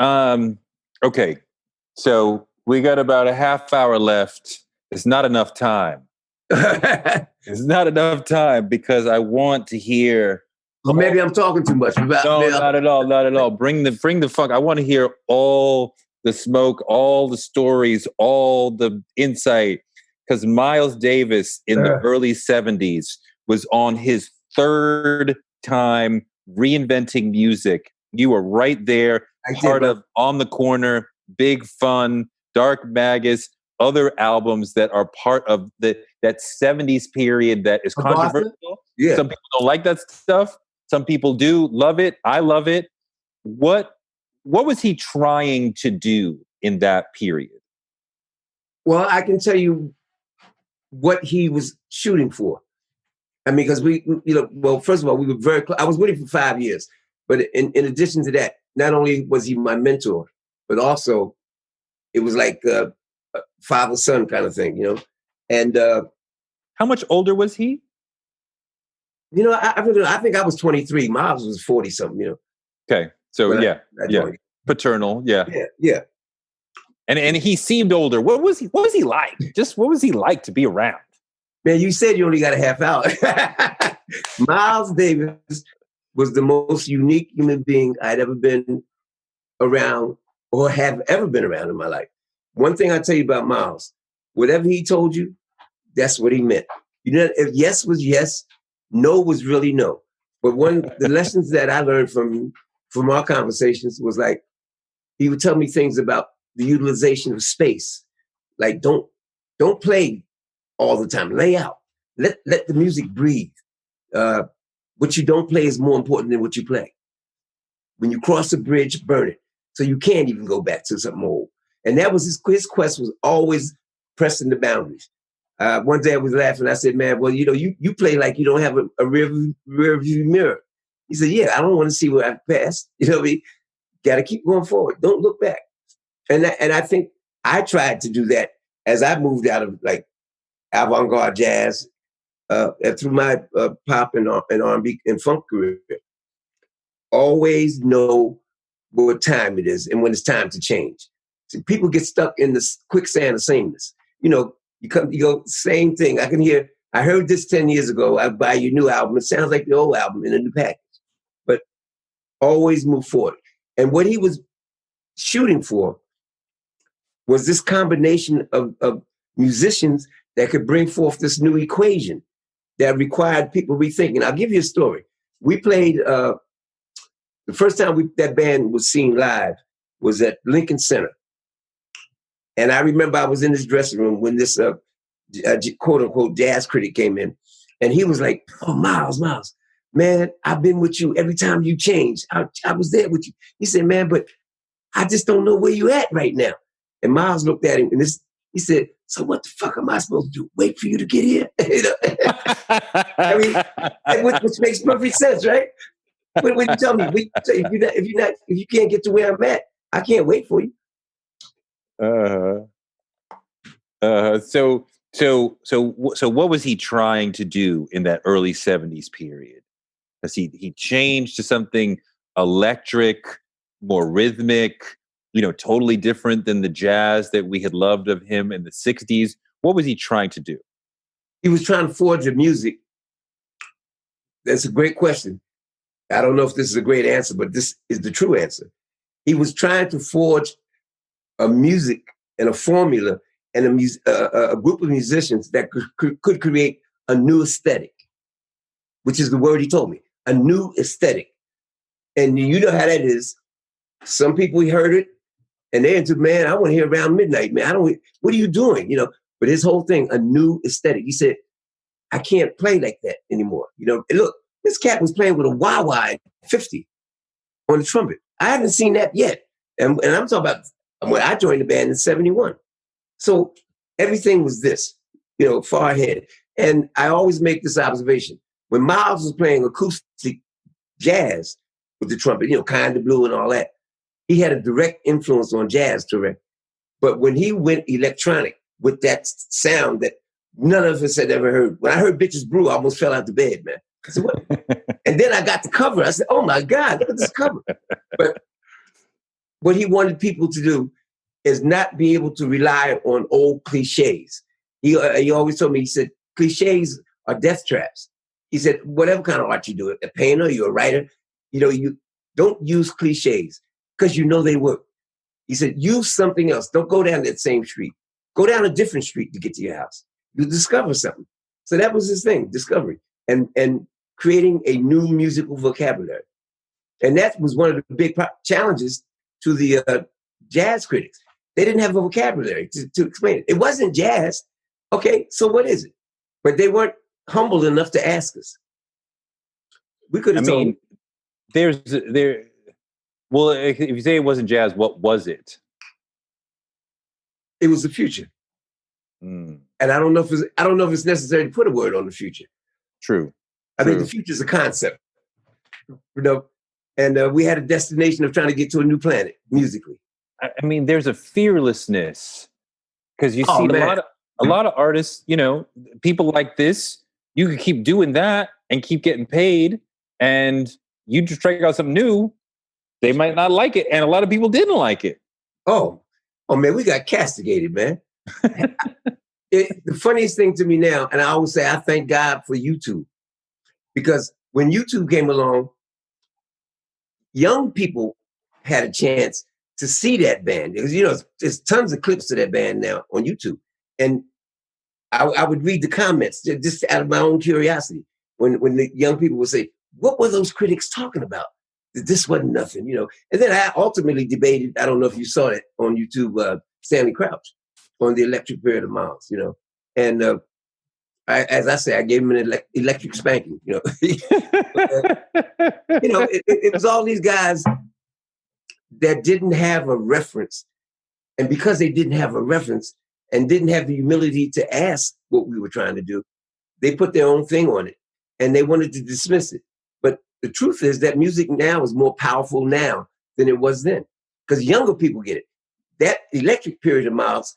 Okay, so we got about a half hour left. It's not enough time. It's not enough time because I want to hear. Well, maybe I'm talking too much. No, not at all. Not at all. Bring the funk. I want to hear all the smoke, all the stories, all the insight. Because Miles Davis in the early 70s was on his third time reinventing music. You were right there, part of On the Corner, Big Fun, Dark Magus, other albums that are part of that 70s period that is controversial. Yeah. Some people don't like that stuff. Some people do love it. I love it. What was he trying to do in that period? Well, I can tell you what he was shooting for. I mean, because well, first of all, we were very close. I was with him for 5 years. But in addition to that, not only was he my mentor, but also it was like a father-son kind of thing, And how much older was he? I think I was 23. Miles was 40-something, Okay. So yeah. Paternal, yeah. Yeah. And he seemed older. What was he like? Just what was he like to be around? Man, you said you only got a half hour. Miles Davis was the most unique human being I'd ever been around or have ever been around in my life. One thing I tell you about Miles, whatever he told you, that's what he meant. If yes was yes, no was really no. But the lessons that I learned from our conversations was like, he would tell me things about the utilization of space. Like, don't play all the time. Lay out. Let the music breathe. What you don't play is more important than what you play. When you cross a bridge, burn it. So you can't even go back to something old. And that was his quest was always pressing the boundaries. One day I was laughing. I said, man, well, you play like you don't have a rear view mirror. He said, yeah, I don't want to see where I've passed. You know what I mean? Got to keep going forward. Don't look back. And I think I tried to do that as I moved out of like avant-garde jazz through my pop and R&B and funk career. Always know what time it is and when it's time to change. See, people get stuck in this quicksand of sameness. You go, same thing. I heard this 10 years ago. I buy your new album. It sounds like the old album in a new package. But always move forward. And what he was shooting for was this combination of musicians that could bring forth this new equation that required people rethinking. I'll give you a story. We played, the first time that band was seen live was at Lincoln Center. And I remember I was in this dressing room when this quote unquote jazz critic came in. And he was like, oh, Miles, man, I've been with you every time you change. I was there with you. He said, man, but I just don't know where you at right now. And Miles looked at him and he said, so what the fuck am I supposed to do? Wait for you to get here? I mean, which makes perfect sense, right? When you tell me, if you can't get to where I'm at, I can't wait for you. So what was he trying to do in that early 70s period? Because he changed to something electric, more rhythmic, totally different than the jazz that we had loved of him in the 60s. What was he trying to do? He was trying to forge a music. That's a great question. I don't know if this is a great answer, but this is the true answer. He was trying to forge a music and a formula and a group of musicians that could create a new aesthetic, which is the word he told me, a new aesthetic. And you know how that is. Some people heard it and they're into, man, I want to hear Around Midnight, man. What are you doing? But his whole thing, a new aesthetic. He said, I can't play like that anymore. And look, this cat was playing with a wah-wah at 50 on the trumpet. I haven't seen that yet. And I'm talking about when I joined the band in 71. So everything was this, far ahead. And I always make this observation. When Miles was playing acoustic jazz with the trumpet, Kind of Blue and all that, he had a direct influence on jazz, Touré. But when he went electronic with that sound that none of us had ever heard, when I heard Bitches Brew, I almost fell out the bed, man. I said, what? And then I got the cover. I said, oh my God, look at this cover. But what he wanted people to do is not be able to rely on old cliches. He always told me, he said, cliches are death traps. He said, whatever kind of art you do, a painter, you're a writer, you don't use cliches because you know they work. He said, use something else. Don't go down that same street. Go down a different street to get to your house. You'll discover something. So that was his thing, discovery, and creating a new musical vocabulary. And that was one of the big challenges to the jazz critics. They didn't have a vocabulary to explain it. It wasn't jazz. Okay, so what is it? But they weren't humble enough to ask us. We could have told them. Well, if you say it wasn't jazz, what was it? It was the future. And I don't know if it's necessary to put a word on the future. True. I think the future is a concept, and we had a destination of trying to get to a new planet musically. I mean, there's a fearlessness because you see a lot of artists, people like this, you could keep doing that and keep getting paid, and you just try out something new. They might not like it, and a lot of people didn't like it. Oh man, we got castigated, man. The funniest thing to me now, and I always say I thank God for YouTube, because when YouTube came along, young people had a chance to see that band. Because, there's tons of clips of that band now on YouTube. And I would read the comments just out of my own curiosity when the young people would say, what were those critics talking about? This wasn't nothing, And then I ultimately debated, I don't know if you saw it on YouTube, Stanley Crouch on the Electric Period of Miles, And as I say, I gave him an electric spanking, It was all these guys that didn't have a reference. And because they didn't have a reference and didn't have the humility to ask what we were trying to do, they put their own thing on it and they wanted to dismiss it. But the truth is that music now is more powerful now than it was then, because younger people get it. That Electric Period of Miles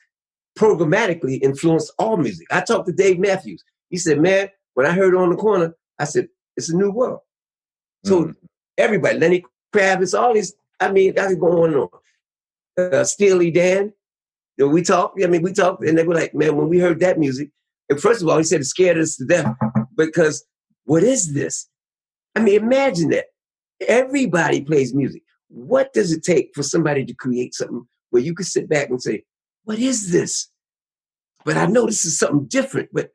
programmatically influenced all music. I talked to Dave Matthews. He said, man, when I heard On the Corner, I said, it's a new world. So everybody, Lenny Kravitz, all these, I could go on and on. Steely Dan, we talked, and they were like, man, when we heard that music, and first of all, he said it scared us to death because what is this? Imagine that. Everybody plays music. What does it take for somebody to create something where you could sit back and say, what is this? But I know this is something different, but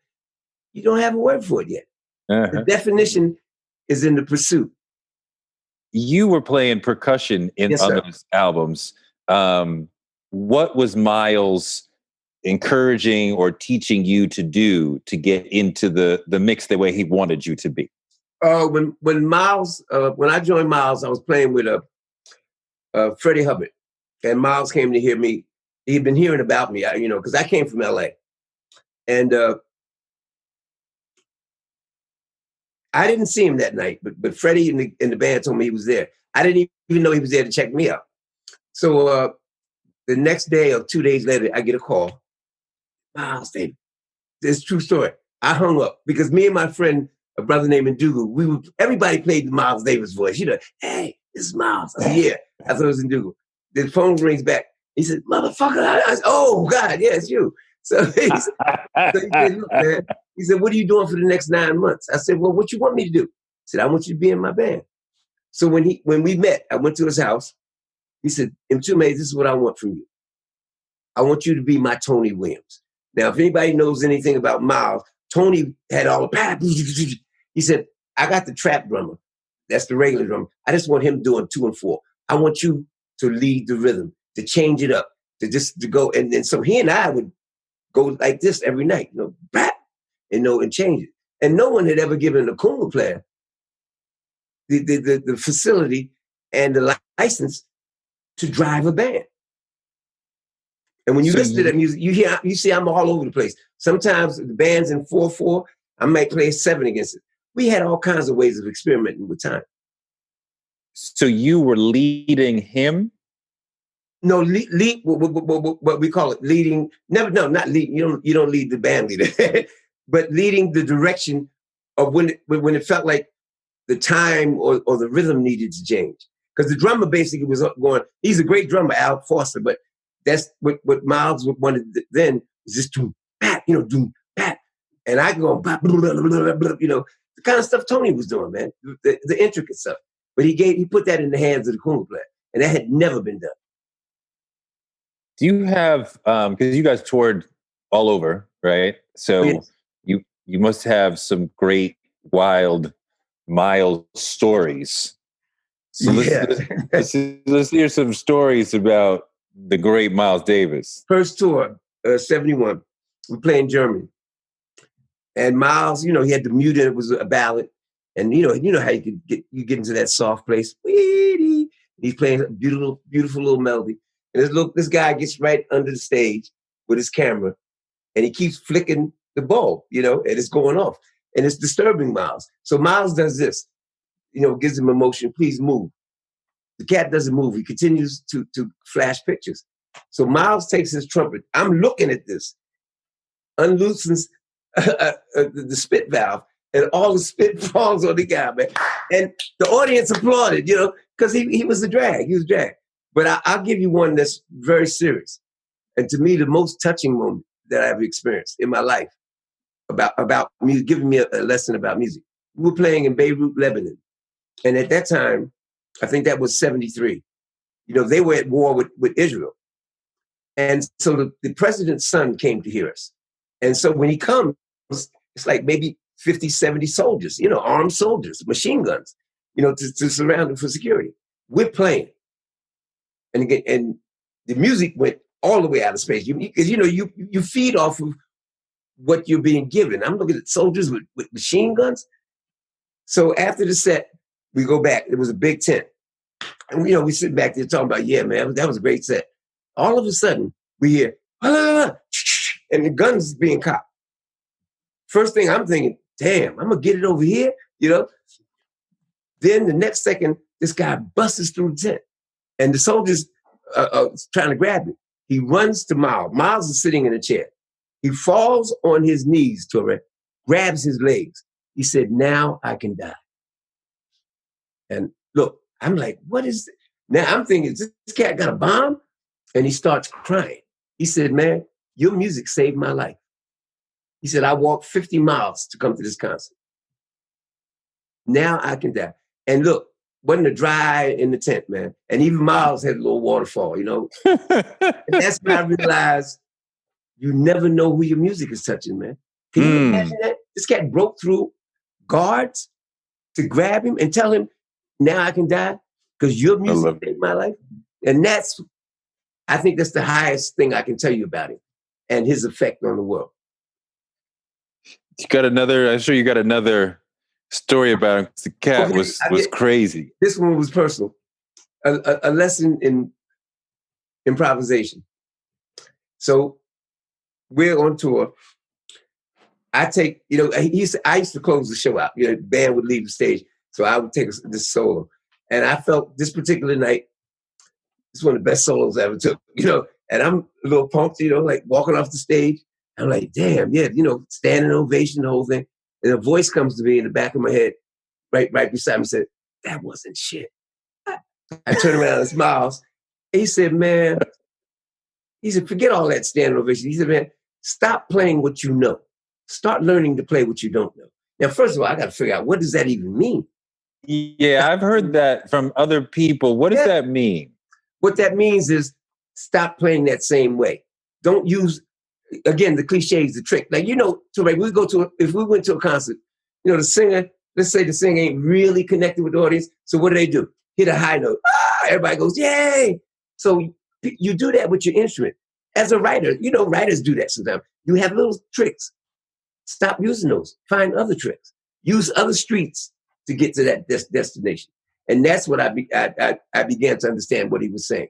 you don't have a word for it yet. The definition is in the pursuit. You were playing percussion in other albums. What was Miles encouraging or teaching you to do to get into the mix the way he wanted you to be? When I joined Miles, I was playing with Freddie Hubbard, and Miles came to hear me. He'd been hearing about me, because I came from LA, and I didn't see him that night. But Freddie and the band told me he was there. I didn't even know he was there to check me out. So the next day or 2 days later, I get a call. Miles, David, this is a true story. I hung up because me and my friend, a brother named Ndugu, everybody played the Miles Davis voice. Hey, this is Miles. I said, yeah. I thought it was Ndugu. The phone rings back. He said, motherfucker. I said, oh, God, yeah, it's you. So he said, look, man. He said, what are you doing for the next 9 months? I said, well, what you want me to do? He said, I want you to be in my band. So when we met, I went to his house. He said, Mtume, this is what I want from you. I want you to be my Tony Williams. Now, if anybody knows anything about Miles, Tony had all the He said, I got the trap drummer. That's the regular drummer. I just want him doing 2 and 4. I want you to lead the rhythm, to change it up, to go. And so he and I would go like this every night, and change it. And no one had ever given a conga player the facility and the license to drive a band. And when you listen to that music, you see I'm all over the place. Sometimes the band's in 4/4, I might play 7 against it. We had all kinds of ways of experimenting with time. So you were leading him? No, lead what we call it, leading. Not leading. You don't lead the band leader, but leading the direction of when it felt like the time or the rhythm needed to change. Because the drummer basically was going, he's a great drummer, Al Foster, but that's what Miles wanted then, was just doom, pat, doom, pat. And I go, blah, blah, blah, blah, blah, the kind of stuff Tony was doing, man, the intricate stuff. But he put that in the hands of the conga player, and that had never been done. Do you have, because you guys toured all over, right? So yes. you must have some great, wild Miles stories. So let's hear some stories about the great Miles Davis. First tour, 71, we play in Germany. And Miles, he had the mute in, it was a ballad. And you know how you get into that soft place. He's playing a beautiful, beautiful little melody. And this guy gets right under the stage with his camera, and he keeps flicking the bulb, and it's going off. And it's disturbing Miles. So Miles does this, gives him emotion, please move. The cat doesn't move. He continues to flash pictures. So Miles takes his trumpet. I'm looking at this, unloosens the spit valve, and all the spit falls on the guy, man. And the audience applauded, because he was a drag. He was drag. But I'll give you one that's very serious. And to me, the most touching moment that I've experienced in my life about music, giving me a lesson about music. We were playing in Beirut, Lebanon. And at that time, I think that was 73. They were at war with Israel. And so the president's son came to hear us. And so when he comes, it's like maybe 50, 70 soldiers, armed soldiers, machine guns, to surround him for security. We're playing. And again, and the music went all the way out of space. Because you feed off of what you're being given. I'm looking at soldiers with machine guns. So after the set, we go back. It was a big tent. And we sit back there talking about, yeah, man, that was a great set. All of a sudden, we hear, and the guns being cocked. First thing I'm thinking, damn, I'm going to get it over here, Then the next second, this guy busts through the tent. And the soldiers are trying to grab him. He runs to Miles. Miles is sitting in a chair. He falls on his knees, Touré, grabs his legs. He said, now I can die. And look, I'm like, what is this? Now I'm thinking, this cat got a bomb? And he starts crying. He said, man, your music saved my life. He said, I walked 50 miles to come to this concert. Now I can die. And look, wasn't a dry in the tent, man. And even Miles had a little waterfall, And that's when I realized you never know who your music is touching, man. Can you imagine that? This cat broke through guards to grab him and tell him, now I can die because your music saved my life. And I think that's the highest thing I can tell you about him and his effect on the world. I'm sure you got another story about him. The cat was crazy. This one was personal. A lesson in improvisation. So we're on tour. I take, I used to close the show out. The band would leave the stage. So I would take this solo. And I felt this particular night, it's one of the best solos I ever took, and I'm a little pumped, like walking off the stage. I'm like, damn, yeah, standing ovation, the whole thing. And a voice comes to me in the back of my head, right beside me, and said, that wasn't shit. I turn around and smiles. And he said, man, forget all that standing ovation. He said, man, stop playing what you know. Start learning to play what you don't know. Now, first of all, I got to figure out, what does that even mean? Yeah, I've heard that from other people. What does that mean? What that means is stop playing that same way. Don't use, again, the cliche is the trick. Like, Touré, if we went to a concert, the singer, let's say the singer ain't really connected with the audience. So what do? Hit a high note. Everybody goes, yay. So you do that with your instrument. As a writer, writers do that sometimes. You have little tricks. Stop using those. Find other tricks. Use other streets to get to that destination. And that's what I began to understand what he was saying.